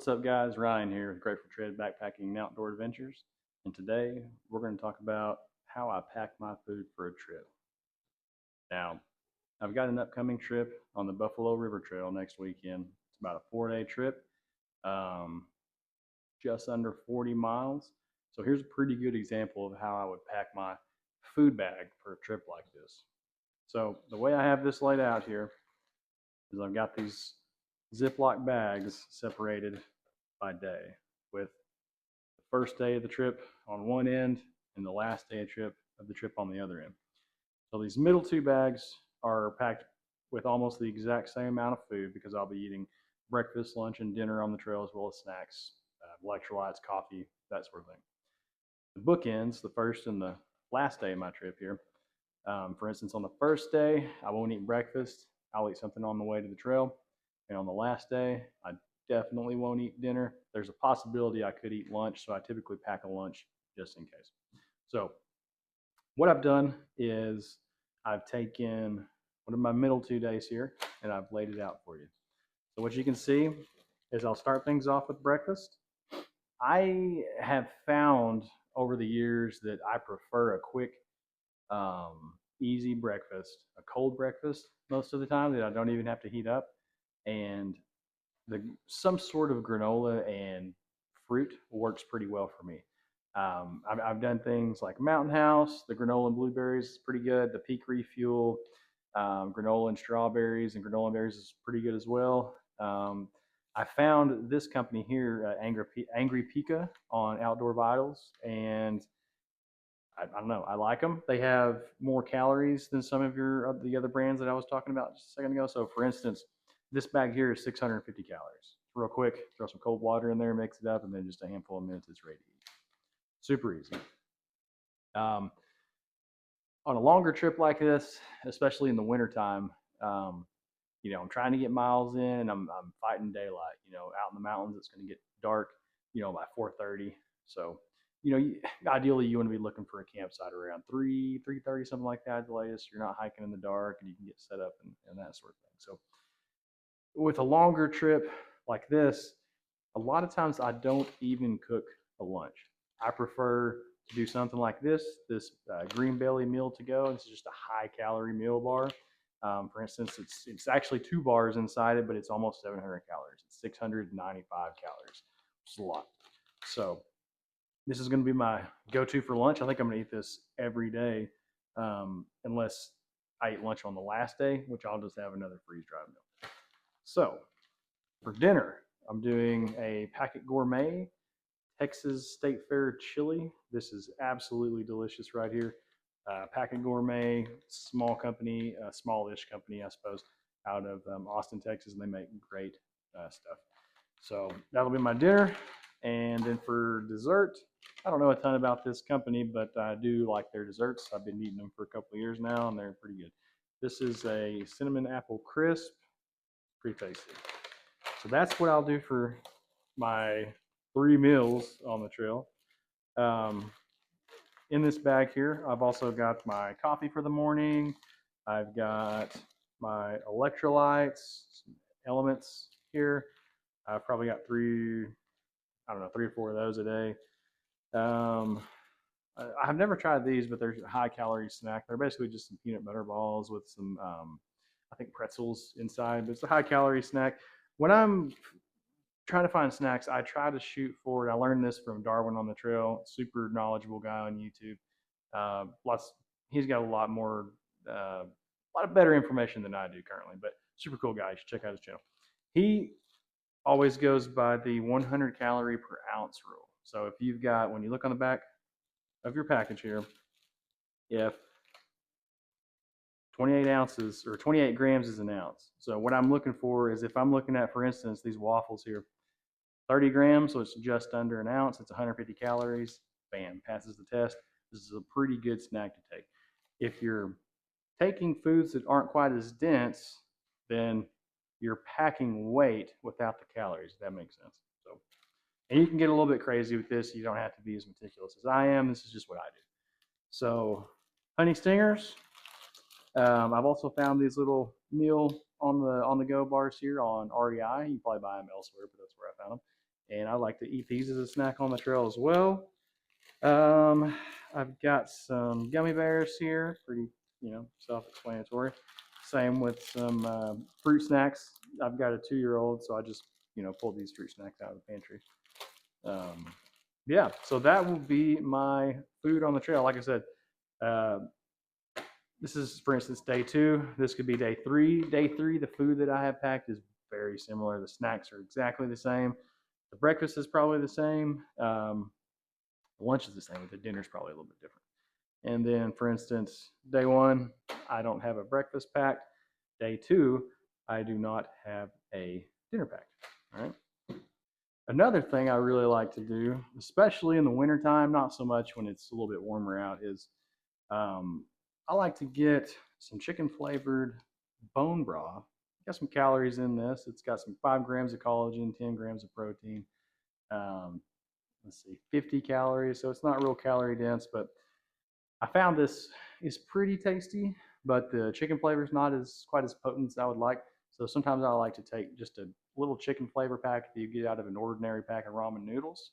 What's up, guys? Ryan here with Grateful Tread Backpacking and Outdoor Adventures. And today we're going to talk about how I pack my food for a trip. Now, I've got an upcoming trip on the Buffalo River Trail next weekend. It's about a 4-day trip, um, just under 40 miles. So here's a pretty good example of how I would pack my food bag for a trip like this. So the way I have this laid out here is I've got these Ziploc bags separated by day, with the first day of the trip on one end and the last day of the trip on the other end. So these middle two bags are packed with almost the exact same amount of food because I'll be eating breakfast, lunch, and dinner on the trail, as well as snacks, electrolytes, coffee, that sort of thing. The bookends, the first and the last day of my trip here. For instance, on the first day, I won't eat breakfast. I'll eat something on the way to the trail. And on the last day, I definitely won't eat dinner. There's a possibility I could eat lunch, so I typically pack a lunch just in case. So what I've done is I've taken one of my middle 2 days here and I've laid it out for you. So what you can see is I'll start things off with breakfast. I have found over the years that I prefer a quick, easy breakfast, a cold breakfast most of the time that I don't even have to heat up. And some sort of granola and fruit works pretty well for me. I've done things like Mountain House, the granola and blueberries is pretty good. The Peak Refuel, granola and strawberries and granola and berries is pretty good as well. I found this company here, Angry Pika, on Outdoor Vitals, and I don't know. I like them. They have more calories than some of the other brands that I was talking about just a second ago. So, for instance, this bag here is 650 calories. Real quick, throw some cold water in there, mix it up, and then just a handful of minutes, it's ready to eat. Super easy. Um, on a longer trip like this, especially in the wintertime, I'm trying to get miles in, and I'm fighting daylight. Out in the mountains, it's going to get dark, by 4:30. So, ideally you want to be looking for a campsite around 3:30, something like that at the latest. You're not hiking in the dark, and you can get set up and that sort of thing. So, with a longer trip like this, a lot of times I don't even cook a lunch. I prefer to do something like this Green Belly meal to go. It's just a high calorie meal bar. For instance, it's actually 2 bars inside it, but it's almost 700 calories. It's 695 calories, which is a lot. So this is going to be my go-to for lunch. I think I'm going to eat this every day, unless I eat lunch on the last day, which I'll just have another freeze-dried meal. So for dinner, I'm doing a Packet Gourmet Texas State Fair chili. This is absolutely delicious right here. Packet Gourmet, small company, smallish company, I suppose, out of Austin, Texas, and they make great stuff. So that'll be my dinner. And then for dessert, I don't know a ton about this company, but I do like their desserts. I've been eating them for a couple of years now, and they're pretty good. This is a cinnamon apple crisp, pretty tasty. So that's what I'll do for my 3 meals on the trail. In this bag here, I've also got my coffee for the morning. I've got my electrolytes, some elements here. I've probably got 3 or 4 of those a day. I've never tried these, but they're a high calorie snack. They're basically just some peanut butter balls with some, I think, pretzels inside, but it's a high calorie snack. When I'm trying to find snacks, I try to shoot for it. I learned this from Darwin on the Trail, super knowledgeable guy on YouTube. He's got a lot of better information than I do currently, but super cool guy. You should check out his channel. He always goes by the 100 calorie per ounce rule. So if you've got, when you look on the back of your package here, if 28 ounces or 28 grams is an ounce. So what I'm looking for is, if I'm looking at, for instance, these waffles here, 30 grams, so it's just under an ounce. It's 150 calories. Bam, passes the test. This is a pretty good snack to take. If you're taking foods that aren't quite as dense, then you're packing weight without the calories, if that makes sense. So, and you can get a little bit crazy with this. You don't have to be as meticulous as I am. This is just what I do. So, honey stingers. I've also found these little meal on the go bars here on REI. You can probably buy them elsewhere, but that's where I found them. and I like to eat these as a snack on the trail as well. Um, I've got some gummy bears here, pretty, self-explanatory. Same with some fruit snacks. I've got a 2-year-old, so I just, pulled these fruit snacks out of the pantry. Um, yeah, so that will be my food on the trail. Like I said, uh, this is, for instance, day 2. This could be day 3. Day 3, the food that I have packed is very similar. The snacks are exactly the same. The breakfast is probably the same. The lunch is the same, but the dinner is probably a little bit different. And then, for instance, day 1, I don't have a breakfast packed. Day 2, I do not have a dinner packed. All right. Another thing I really like to do, especially in the wintertime, not so much when it's a little bit warmer out, is I like to get some chicken flavored bone broth. Got some calories in this. It's got some 5 grams of collagen, 10 grams of protein. Um, let's see, 50 calories. So it's not real calorie dense, but I found this is pretty tasty, but the chicken flavor is not as quite as potent as I would like. So sometimes I like to take just a little chicken flavor pack that you get out of an ordinary pack of ramen noodles,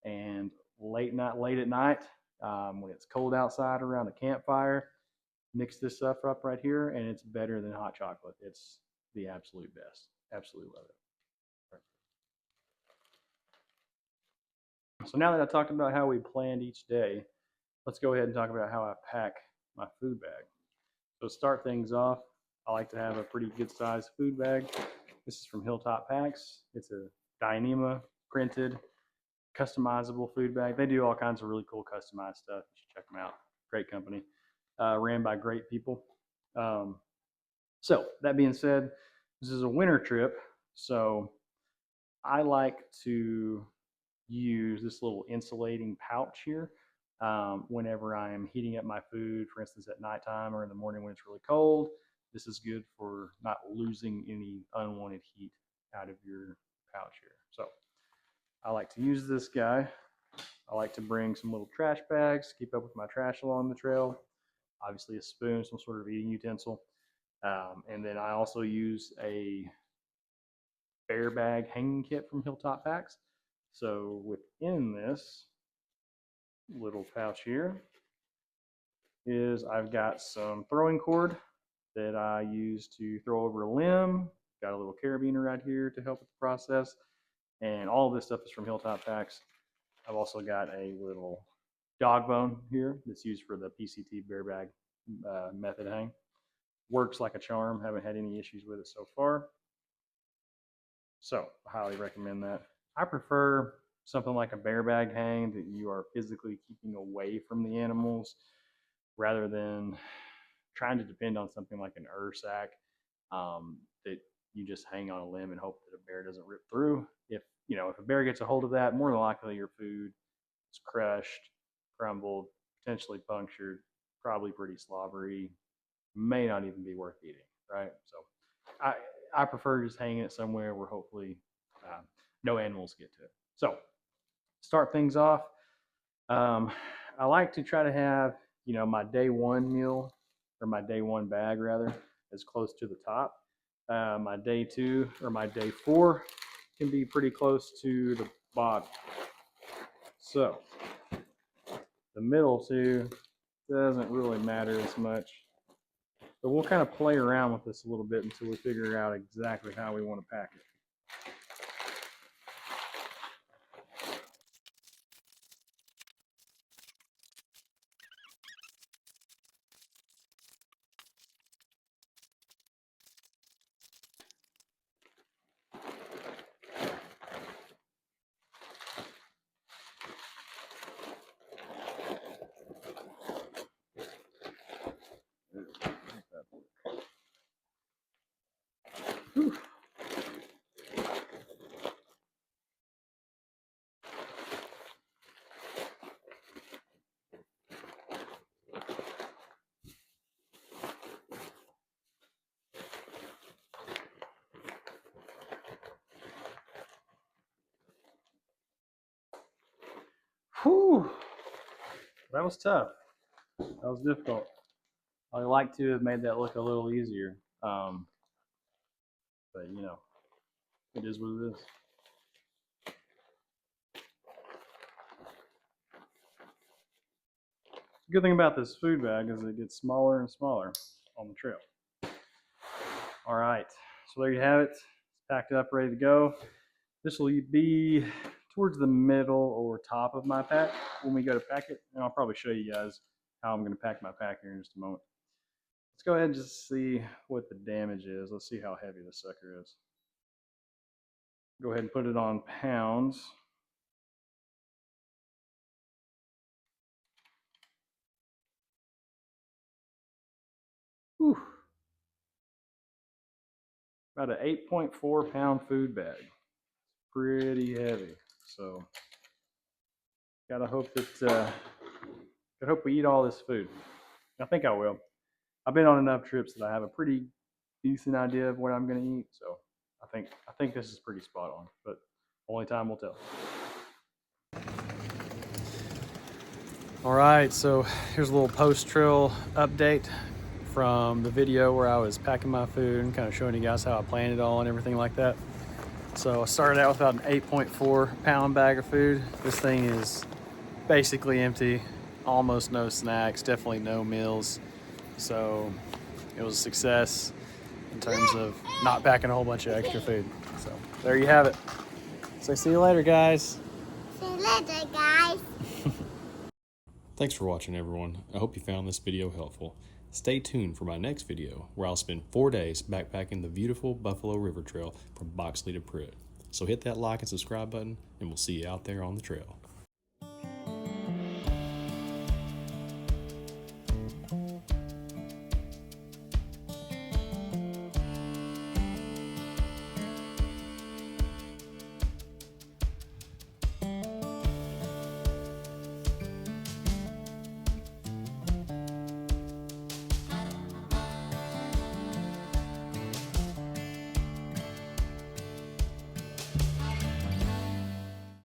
and late at night, when it's cold outside around a campfire, mix this stuff up right here, and it's better than hot chocolate. It's the absolute best. Absolutely love it. So now that I talked about how we planned each day, let's go ahead and talk about how I pack my food bag. So to start things off, I like to have a pretty good sized food bag. This is from Hilltop Packs. It's a Dyneema printed, customizable food bag. They do all kinds of really cool customized stuff. You should check them out. Great company, ran by great people. So that being said, this is a winter trip, so I like to use this little insulating pouch here whenever I'm heating up my food, for instance, at nighttime or in the morning when it's really cold. This is good for not losing any unwanted heat out of your pouch here. So I like to use this guy. I like to bring some little trash bags, keep up with my trash along the trail. Obviously a spoon, some sort of eating utensil. And then I also use a bear bag hanging kit from Hilltop Packs. So within this little pouch here is I've got some throwing cord that I use to throw over a limb. Got a little carabiner right here to help with the process. And all of this stuff is from Hilltop Packs. I've also got a little dog bone here that's used for the PCT bear bag method hang. Works like a charm. Haven't had any issues with it so far. So I highly recommend that. I prefer something like a bear bag hang that you are physically keeping away from the animals rather than trying to depend on something like an sack that you just hang on a limb and hope that a bear doesn't rip through. If a bear gets a hold of that, more than likely your food is crushed, crumbled, potentially punctured, probably pretty slobbery, may not even be worth eating, right? So I prefer just hanging it somewhere where hopefully no animals get to it. So start things off. I like to try to have my day 1 meal, or my day 1 bag rather, as close to the top. My day 2 or my day 4 can be pretty close to the bottom. So the middle 2 doesn't really matter as much. But we'll kind of play around with this a little bit until we figure out exactly how we want to pack it. Whew. Whew. That was tough. That was difficult. I'd like to have made that look a little easier. But it is what it is. The good thing about this food bag is it gets smaller and smaller on the trail. All right, so there you have it. It's packed up, ready to go. This will be towards the middle or top of my pack when we go to pack it. And I'll probably show you guys how I'm going to pack my pack here in just a moment. Let's go ahead and just see what the damage is. Let's see how heavy this sucker is. Go ahead and put it on pounds. Whew. About an 8.4 pound food bag. Pretty heavy. So gotta hope that I hope we eat all this food. I think I will. I've been on enough trips that I have a pretty decent idea of what I'm gonna eat. So I think this is pretty spot on. But only time will tell. All right, so here's a little post-trail update from the video where I was packing my food and kind of showing you guys how I planned it all and everything like that. So I started out with about an 8.4 pound bag of food. This thing is basically empty, almost no snacks, definitely no meals. So it was a success in terms of not packing a whole bunch of extra food. So there you have it. So see you later, guys. See you later, guys. Thanks for watching, everyone. I hope you found this video helpful. Stay tuned for my next video where I'll spend 4 days backpacking the beautiful Buffalo River Trail from Boxley to Pruitt. So hit that like and subscribe button, and we'll see you out there on the trail.